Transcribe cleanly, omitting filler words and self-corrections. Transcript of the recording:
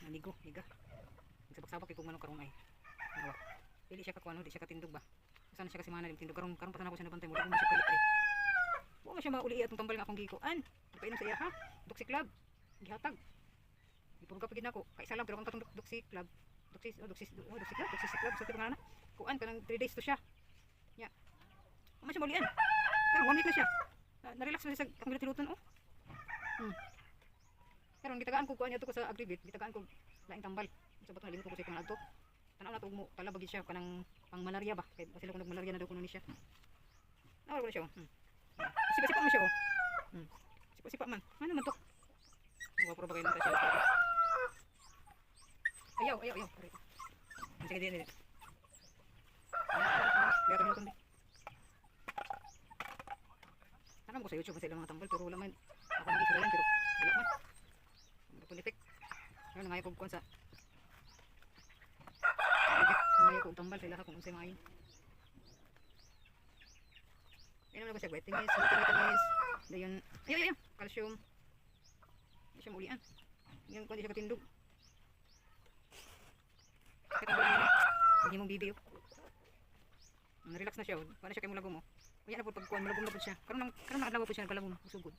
Anigo, higa. Nagsabak-sabak kung ano karon ay. Awa. Dili siya kakuano, di siya katindog ba. Sana siya kasi mana tindog karon pa sana ko siya nabantay mo, di mo siya kalit ay. Wa man siya mauli atong tambal nga akong gikuan. Painom sa iya ha. Duksi club. Gihatag. Ipurga pa gid nako. Kay isa lang pero kung tatong duksi club. Duksi club sa pangalan na. Kuan kanang 3 days to siya. Nya. Wa man siya maulian. Karon 1 week na siya. Na-relax na siya sa akong tiluton oh. Karon gitagaan ko kuan ato ko sa agribit, gitagaan ko laing tambal. Sa bato nalimot ko sa itong adto. Tanaw na to mo tala bagi siya kanang pang malaria ba. Kay sila kung nagmalaria na daw kuno ni siya. Nawala ko na siya oh. Sipa-sipa man siya oh. Sipa-sipa man. Ano man to? Wa puro ba kayo nata siya. Ayaw. Sige din. Biar mo kundi. Tanam ko sa YouTube kasi ilang mga tambal pero wala man. Ako nag-isa lang pero wala man. Politik. Ano nga yung kuwan sa ngayon kong tambal sila kung unsay maayo. Ano lang ko siya vitamins, vitamins. Dayon, ayo, calcium. Hindi siya maulian. Yung kundi siya katindog. Hindi mong bibi oh. Relax na siya oh. Para siya kay mulagom oh. Kaya na po pagkuhan mulagom na po siya. Karon na adlaw po siya nagpalagom, usugod.